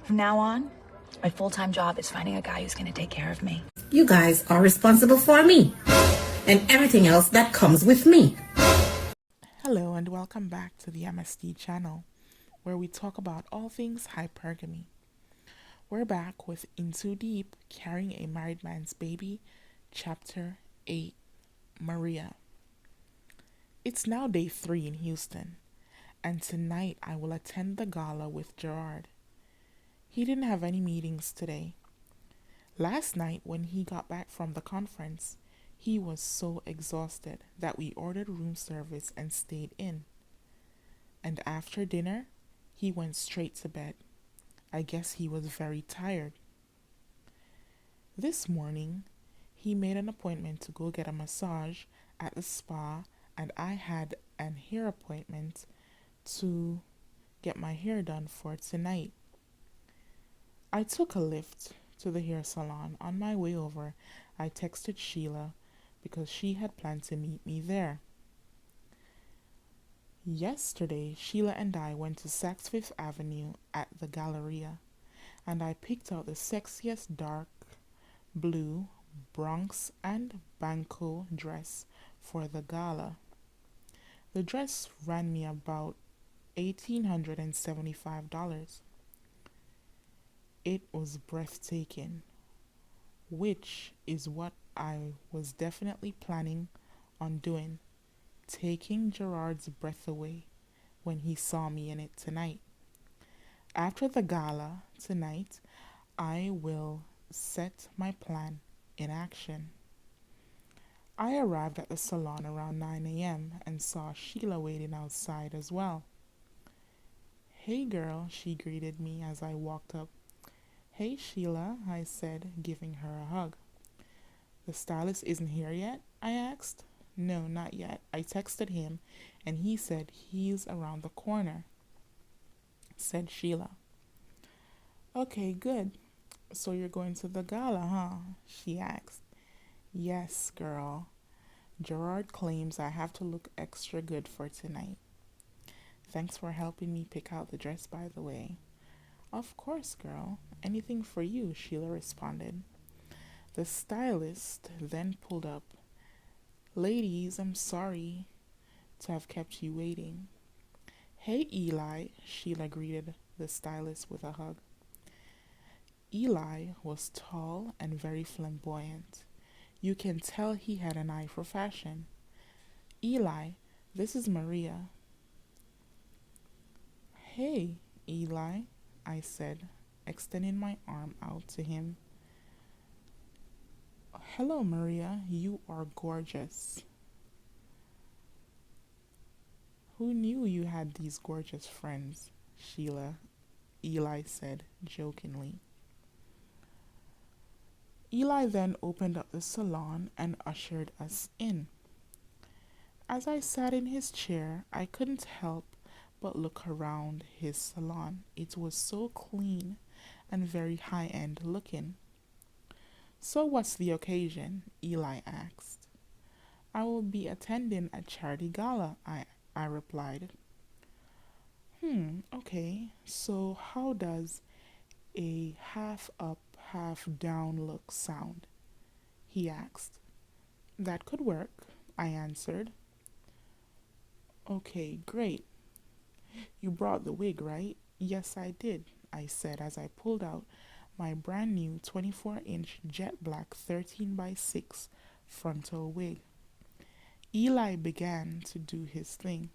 From now on, my full-time job is finding a guy who's going to take care of me. You guys are responsible for me and everything else that comes with me. Hello and welcome back to the MST channel, where we talk about all things hypergamy. We're back with In Too Deep, Carrying a Married Man's Baby, Chapter 8, Maria. It's now day 3 in Houston, and tonight I will attend the gala with Gerard. He didn't have any meetings today. Last night, when he got back from the conference, he was so exhausted that we ordered room service and stayed in. And after dinner, he went straight to bed. I guess he was very tired. This morning, he made an appointment to go get a massage at the spa, and I had an hair appointment to get my hair done for tonight. I took a lift to the hair salon. On my way over, I texted Sheila because she had planned to meet me there. Yesterday, Sheila and I went to Saks Fifth Avenue at the Galleria, and I picked out the sexiest dark blue Bronx and Banco dress for the gala. The dress ran me about $1,875. It was breathtaking, which is what I was definitely planning on doing, taking Gerard's breath away when he saw me in it tonight. After the gala tonight, I will set my plan in action. I arrived at the salon around 9 a.m. and saw Sheila waiting outside as well. "Hey girl," she greeted me as I walked up. "Hey Sheila," I said, giving her a hug. "The stylist isn't here yet?" I asked. "No, not yet. I texted him and he said he's around the corner," said Sheila. "Okay, good. So you're going to the gala, huh?" she asked. "Yes, girl. Gerard claims I have to look extra good for tonight. Thanks for helping me pick out the dress, by the way." "Of course, girl. Anything for you," Sheila responded. The stylist then pulled up. "Ladies, I'm sorry to have kept you waiting." "Hey, Eli," Sheila greeted the stylist with a hug. Eli was tall and very flamboyant. You can tell he had an eye for fashion. "Eli, this is Maria." "Hey, Eli," I said, extending my arm out to him. "Hello, Maria. You are gorgeous." "Who knew you had these gorgeous friends?" Eli said jokingly. Eli then opened up the salon and ushered us in. As I sat in his chair, I couldn't help but look around his salon. It was so clean and very high-end looking. "So what's the occasion?" Eli asked. "I will be attending a charity gala," I replied. Okay. So how does a half up, half down look sound?" he asked. "That could work," I answered. "Okay, great. You brought the wig, right?" "Yes, I did," I said as I pulled out my brand new 24-inch jet black 13x6 frontal wig. Eli began to do his thing.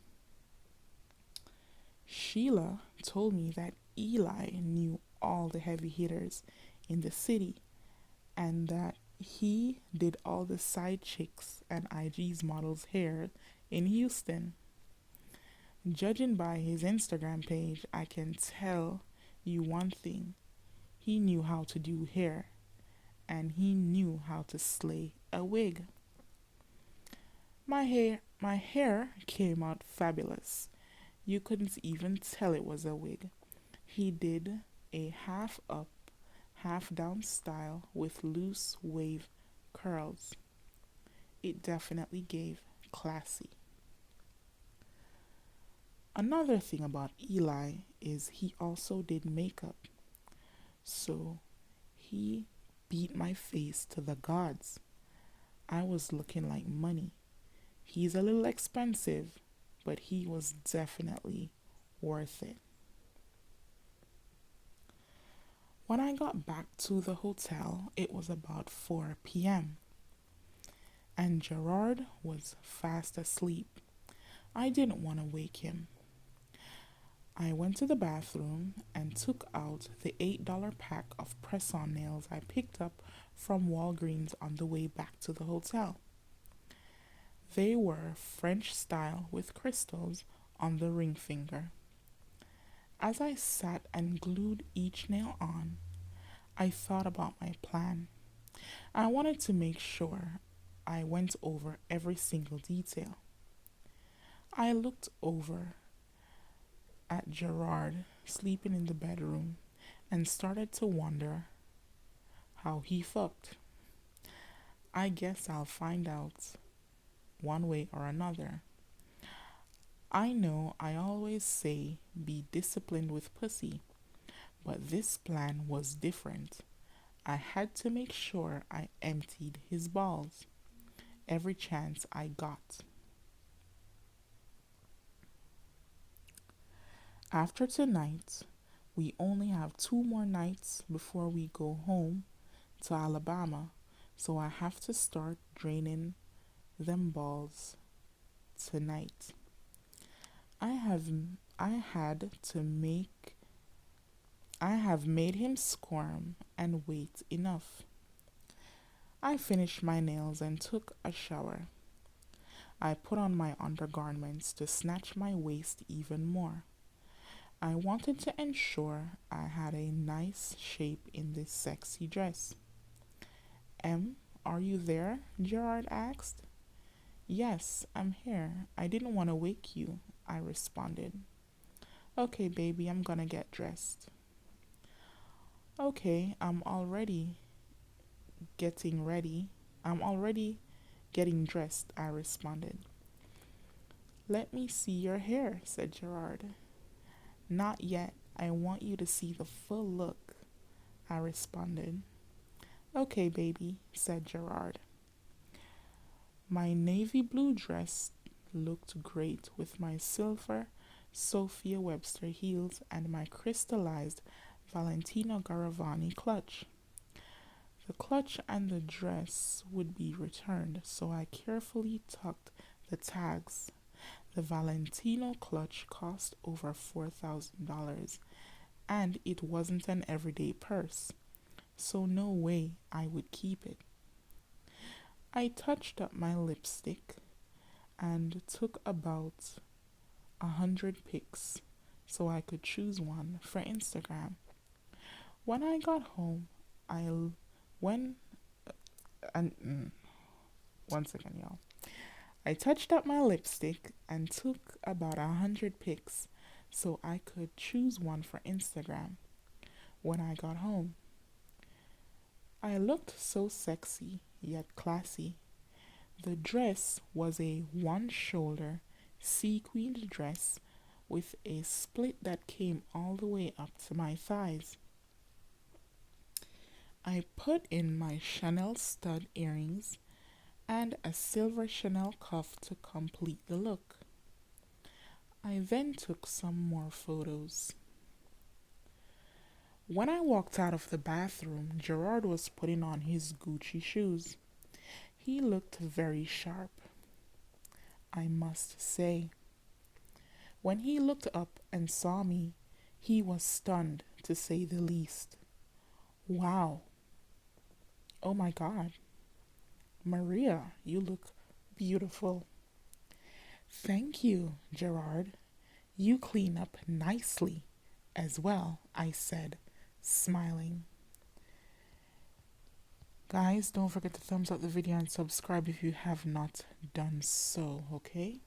Sheila told me that Eli knew all the heavy hitters in the city and that he did all the side chicks and IG's models' hair in Houston. Judging by his Instagram page, I can tell you one thing. He knew how to do hair, and he knew how to slay a wig. My hair came out fabulous. You couldn't even tell it was a wig. He did a half up, half down style with loose wave curls. It definitely gave classy. Another thing about Eli is he also did makeup. So he beat my face to the gods. I was looking like money. He's a little expensive, but he was definitely worth it. When I got back to the hotel, it was about 4 p.m., and Gerard was fast asleep. I didn't want to wake him. I went to the bathroom and took out the $8 pack of press-on nails I picked up from Walgreens on the way back to the hotel. They were French style with crystals on the ring finger. As I sat and glued each nail on, I thought about my plan. I wanted to make sure I went over every single detail. I looked over at Gerard sleeping in the bedroom and started to wonder how he fucked. I guess I'll find out one way or another. I know I always say be disciplined with pussy, but this plan was different. I had to make sure I emptied his balls every chance I got. After tonight, we only have 2 more nights before we go home to Alabama, so I have to start draining them balls tonight. I have I had to make I have made him squirm and wait enough. I finished my nails and took a shower. I put on my undergarments to snatch my waist even more. I wanted to ensure I had a nice shape in this sexy dress. Em, are you there? Gerard asked. Yes, I'm here. I didn't want to wake you, I responded. Okay, baby, I'm gonna get dressed. Okay, getting ready. I'm already getting dressed, I responded. Let me see your hair, said Gerard. Not yet. I want you to see the full look, I responded. Okay, baby, said Gerard. My navy blue dress looked great with my silver Sophia Webster heels and my crystallized Valentino Garavani clutch. The clutch and the dress would be returned, so I carefully tucked the tags. The Valentino clutch cost over $4,000, and it wasn't an everyday purse, so no way I would keep it. I touched up my lipstick and took about 100 pics so I could choose one for Instagram. When I got home, when and one second, y'all. I touched up my lipstick and took about 100 pics so I could choose one for Instagram. When I got home, I looked so sexy yet classy. The dress was a one-shoulder sequined dress with a split that came all the way up to my thighs. I put in my Chanel stud earrings and a silver Chanel cuff to complete the look. I then took some more photos. When I walked out of the bathroom, Gerard was putting on his Gucci shoes. He looked very sharp, I must say. When he looked up and saw me, he was stunned, to say the least. Wow. Oh my God. Maria, you look beautiful. Thank you, Gerard. You clean up nicely as well, I said, smiling. Guys, don't forget to thumbs up the video and subscribe if you have not done so, okay?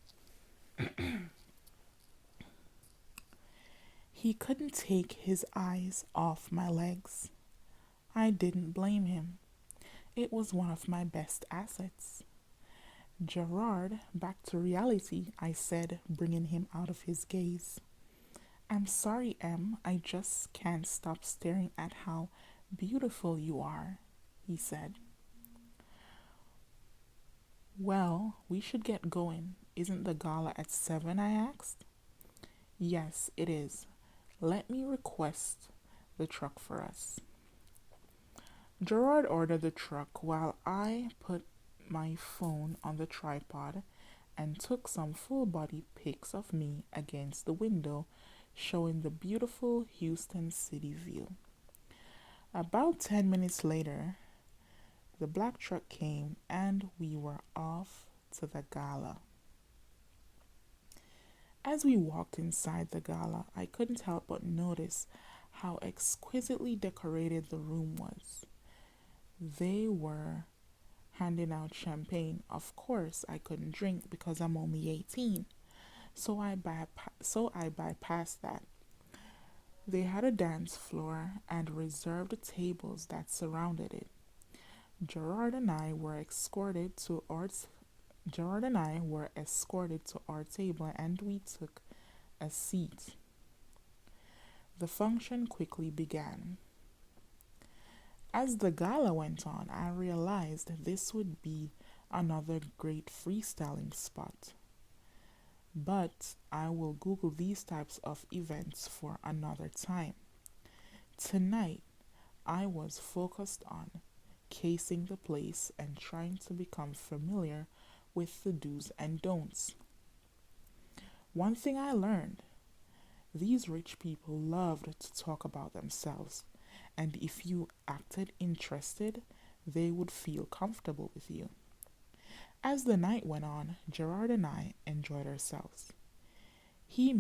He couldn't take his eyes off my legs. I didn't blame him. It was one of my best assets. Gerard, back to reality, I said, bringing him out of his gaze. I'm sorry, Em. I just can't stop staring at how beautiful you are, he said. Well, we should get going. Isn't the gala at 7? I asked. Yes, it is. Let me request the truck for us. Gerard ordered the truck while I put my phone on the tripod and took some full body pics of me against the window, showing the beautiful Houston city view. About 10 minutes later, the black truck came and we were off to the gala. As we walked inside the gala, I couldn't help but notice how exquisitely decorated the room was. They were handing out champagne. Of course, I couldn't drink because I'm only 18, so I bypassed that. They had a dance floor and reserved tables that surrounded it. Gerard and I were escorted to our table and we took a seat. The function quickly began. As the gala went on, I realized this would be another great freestyling spot. But I will Google these types of events for another time. Tonight, I was focused on casing the place and trying to become familiar with the do's and don'ts. One thing I learned, these rich people loved to talk about themselves, and if you acted interested, they would feel comfortable with you. As the night went on, Gerard and I enjoyed ourselves. He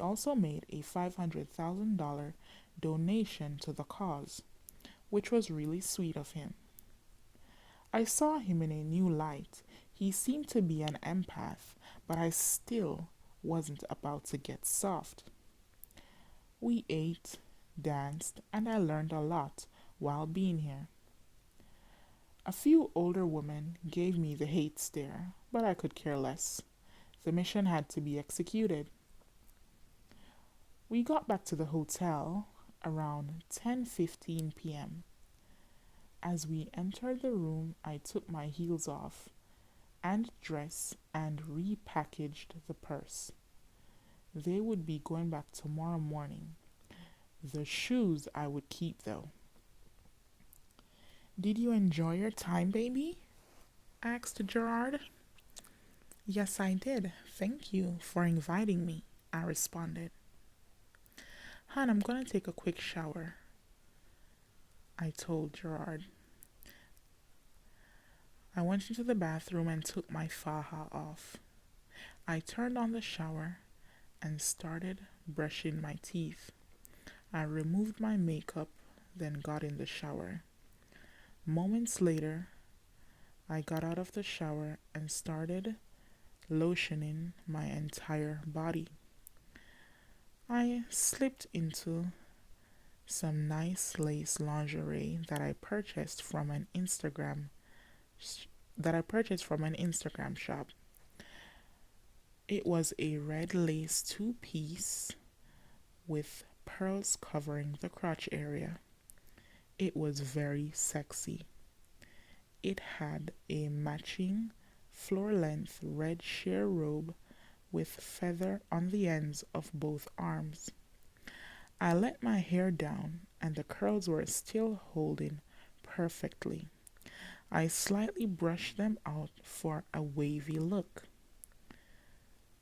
also made a $500,000 donation to the cause, which was really sweet of him. I saw him in a new light. He seemed to be an empath, but I still wasn't about to get soft. We ate, danced, and I learned a lot while being here. A few older women gave me the hate stare, but I could care less. The mission had to be executed. We got back to the hotel around 10:15 p.m. As we entered the room, I took my heels off and dress and repackaged the purse. They would be going back tomorrow morning. The shoes I would keep though. Did you enjoy your time, baby? Asked Gerard. Yes, I did. Thank you for inviting me, I responded. Hon, I'm gonna take a quick shower, I told Gerard. I went into the bathroom and took my faja off. I turned on the shower and started brushing my teeth. I removed my makeup, then got in the shower. Moments later, I got out of the shower and started lotioning my entire body. I slipped into some nice lace lingerie that I purchased from an Instagram shop. It was a red lace two-piece with pearls covering the crotch area. It was very sexy. It had a matching floor-length red sheer robe with feather on the ends of both arms. I let my hair down and the curls were still holding perfectly. I slightly brushed them out for a wavy look.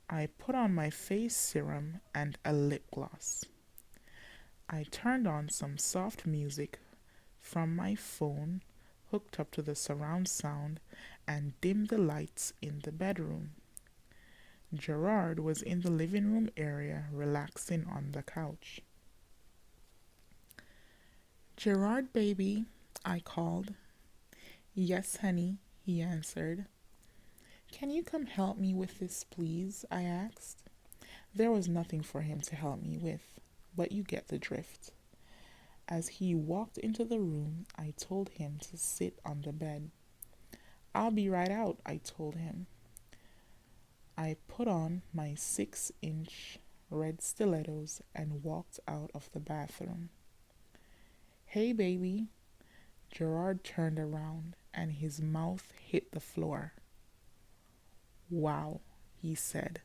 I put on my face serum and a lip gloss. I turned on some soft music from my phone hooked up to the surround sound and dimmed the lights in the bedroom. Gerard was in the living room area relaxing on the couch. Gerard, baby, I called. Yes, honey, he answered. Can you come help me with this, please? I asked. There was nothing for him to help me with, but you get the drift. As he walked into the room, I told him to sit on the bed. I'll be right out, I told him. I put on my 6-inch red stilettos, and walked out of the bathroom. Hey, baby. Gerard turned around and his mouth hit the floor. Wow, he said,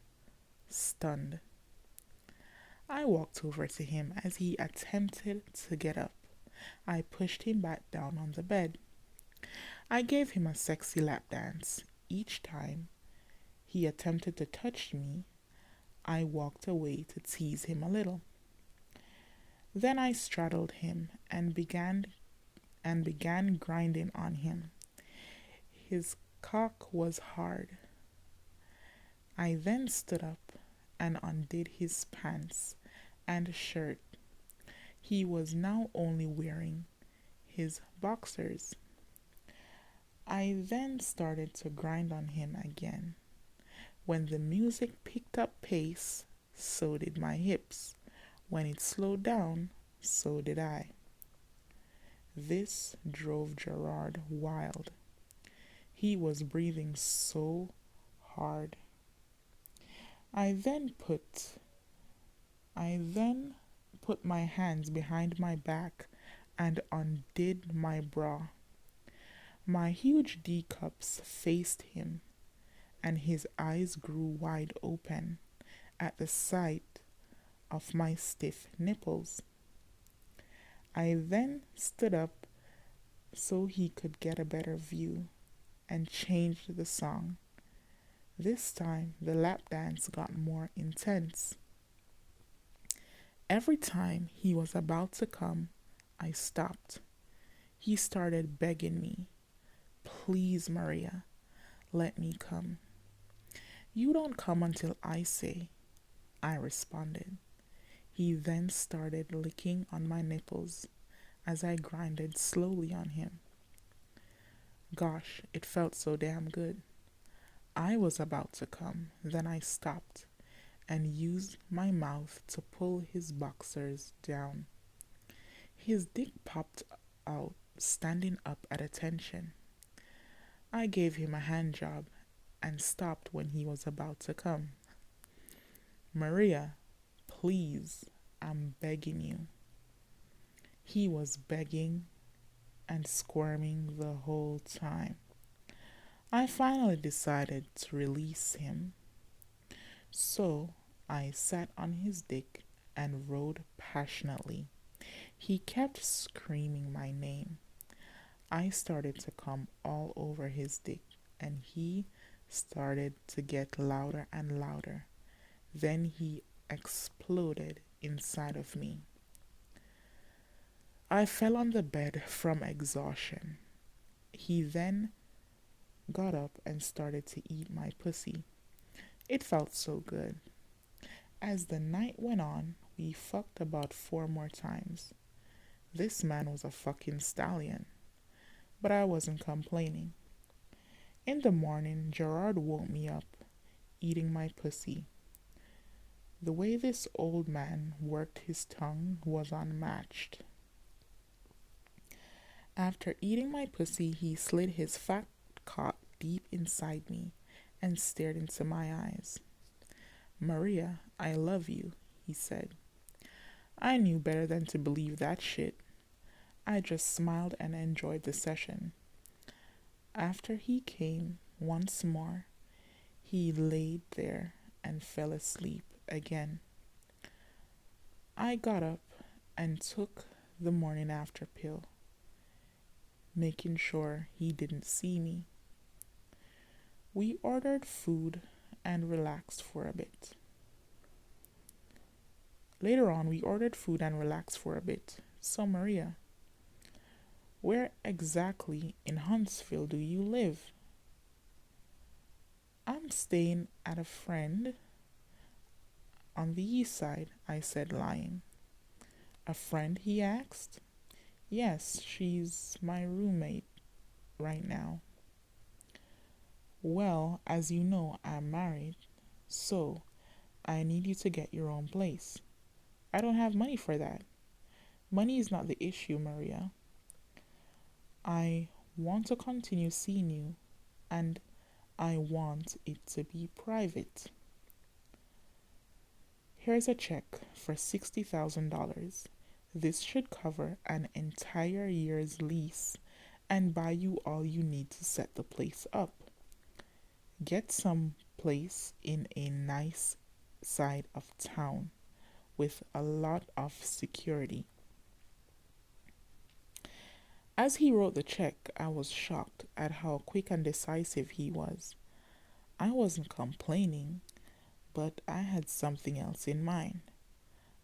stunned. I walked over to him as he attempted to get up. I pushed him back down on the bed. I gave him a sexy lap dance. Each time he attempted to touch me, I walked away to tease him a little. Then I straddled him and began grinding on him. His cock was hard. I then stood up and undid his pants and shirt. He was now only wearing his boxers. I then started to grind on him again. When the music picked up pace, so did my hips. When it slowed down, so did I. This drove Gerard wild. He was breathing so hard. I then put my hands behind my back and undid my bra. My huge D cups faced him, and his eyes grew wide open at the sight of my stiff nipples. I then stood up so he could get a better view and changed the song. This time the lap dance got more intense. Every time he was about to come, I stopped. He started begging me, "Please, Maria, let me come." "You don't come until I say," I responded. He then started licking on my nipples as I grinded slowly on him. Gosh, it felt so damn good. I was about to come, then I stopped and used my mouth to pull his boxers down. His dick popped out, standing up at attention. I gave him a hand job and stopped when he was about to come. "Maria, please, I'm begging you." He was begging and squirming the whole time. I finally decided to release him. So I sat on his dick and rode passionately. He kept screaming my name. I started to come all over his dick, and he started to get louder and louder. Then he exploded inside of me. I fell on the bed from exhaustion. He then got up and started to eat my pussy. It felt so good. As the night went on, we fucked about 4 more times. This man was a fucking stallion, but I wasn't complaining. In the morning, Gerard woke me up, eating my pussy. The way this old man worked his tongue was unmatched. After eating my pussy, he slid his fat cock deep inside me and stared into my eyes. "Maria, I love you," he said. I knew better than to believe that shit. I just smiled and enjoyed the session. After he came once more, he laid there and fell asleep again. I got up and took the morning after pill, making sure he didn't see me. We ordered food and relaxed for a bit. Later on, we ordered food and relaxed for a bit. "So, Maria, where exactly in Huntsville do you live?" "I'm staying at a friend on the east side," I said, lying. "A friend?" he asked. "Yes, she's my roommate right now." "Well, as you know, I'm married, so I need you to get your own place." "I don't have money for that." "Money is not the issue, Maria. I want to continue seeing you, and I want it to be private." Here's a check for $60,000. This should cover an entire year's lease and buy you all you need to set the place up. Get some place in a nice side of town with a lot of security. As he wrote the check, I was shocked at how quick and decisive he was. I wasn't complaining, but I had something else in mind.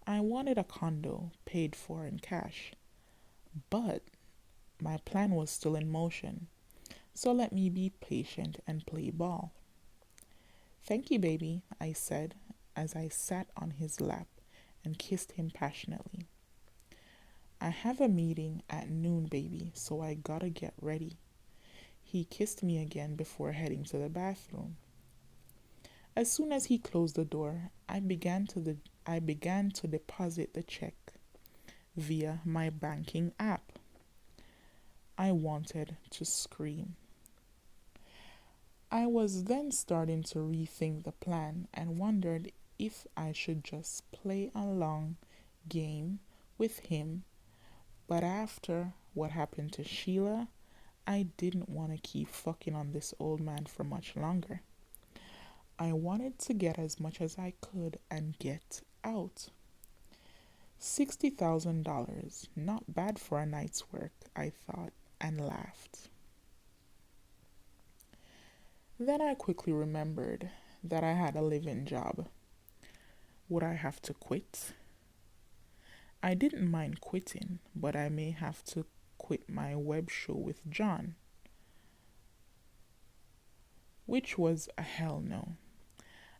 I wanted a condo paid for in cash, but my plan was still in motion, so let me be patient and play ball. Thank you, baby, I said as I sat on his lap and kissed him passionately. I have a meeting at noon, baby, so I gotta get ready. He kissed me again before heading to the bathroom. As soon as he closed the door, I began to deposit the check via my banking app. I wanted to scream. I was then starting to rethink the plan and wondered if I should just play a long game with him. But after what happened to Sheila, I didn't want to keep fucking on this old man for much longer. I wanted to get as much as I could and get out. $60,000, not bad for a night's work, I thought, and laughed. Then I quickly remembered that I had a live-in job. Would I have to quit? I didn't mind quitting, but I may have to quit my web show with John, which was a hell no.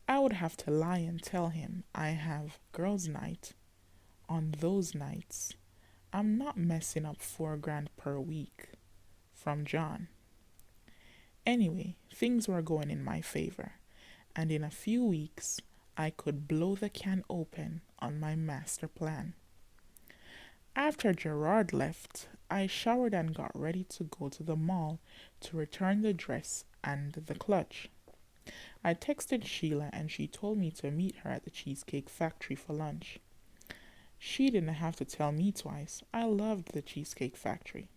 I would have to lie and tell him I have girls' night on those nights. I'm not messing up $4,000 per week from John. Anyway, things were going in my favor, and in a few weeks, I could blow the can open on my master plan. After Gerard left, I showered and got ready to go to the mall to return the dress and the clutch. I texted Sheila and she told me to meet her at the Cheesecake Factory for lunch. She didn't have to tell me twice. I loved the Cheesecake Factory.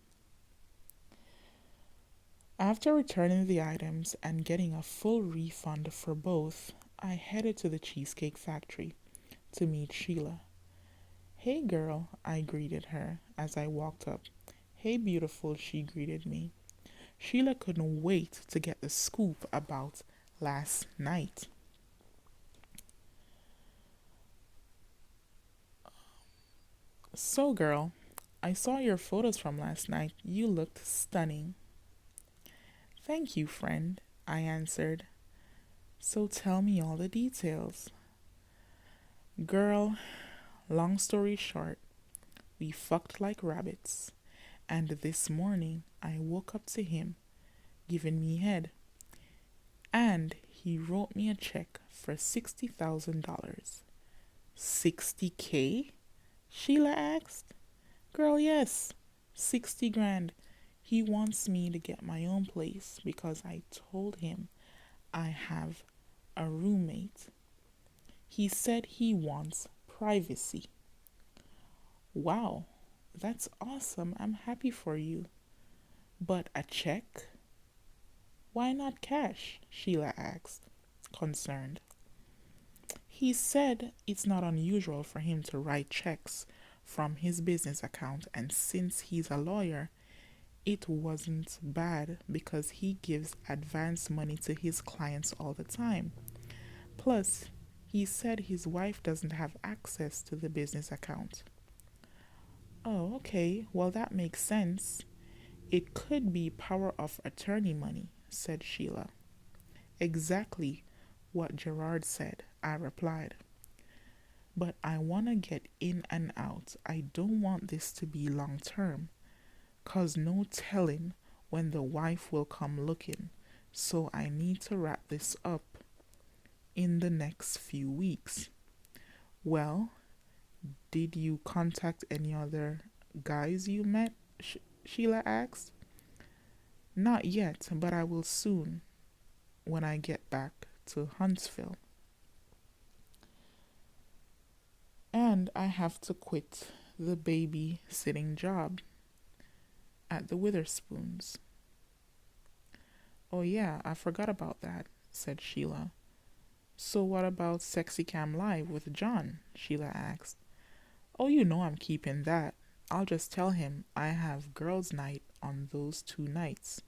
After returning the items and getting a full refund for both, I headed to the Cheesecake Factory to meet Sheila. Hey girl, I greeted her as I walked up. Hey beautiful, she greeted me. Sheila couldn't wait to get the scoop about last night. So girl, I saw your photos from last night. You looked stunning. Thank you, friend, I answered. So tell me all the details. Girl, long story short, we fucked like rabbits, and this morning I woke up to him giving me head, and he wrote me a check for $60,000. $60K? Sheila asked. Girl, yes, 60 grand. He wants me to get my own place because I told him I have a roommate. He said he wants privacy. Wow, that's awesome. I'm happy for you. But a check? Why not cash? Sheila asked, concerned. He said it's not unusual for him to write checks from his business account, and since he's a lawyer, it wasn't bad because he gives advance money to his clients all the time. Plus, he said his wife doesn't have access to the business account. Oh, okay. Well, that makes sense. It could be power of attorney money, said Sheila. Exactly what Gerard said, I replied. But I want to get in and out. I don't want this to be long term, 'cause no telling when the wife will come looking. So I need to wrap this up in the next few weeks. Well, did you contact any other guys you met? Sheila asked. Not yet, but I will soon when I get back to Huntsville. And I have to quit the babysitting job at the Witherspoons. Oh, yeah, I forgot about that, said Sheila. So, what about Sexy Cam Live with John? Sheila asked. Oh, you know I'm keeping that. I'll just tell him I have girls' night on those 2 nights.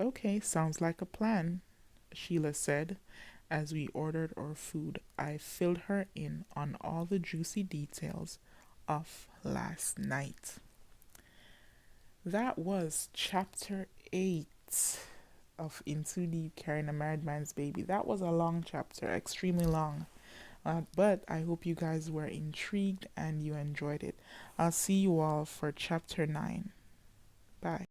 Okay, sounds like a plan, Sheila said. As we ordered our food, I filled her in on all the juicy details of last night. That was chapter 8 of In Too Deep Carrying a Married Man's Baby. That was a long chapter, extremely long. But I hope you guys were intrigued and you enjoyed it. I'll see you all for chapter 9. Bye.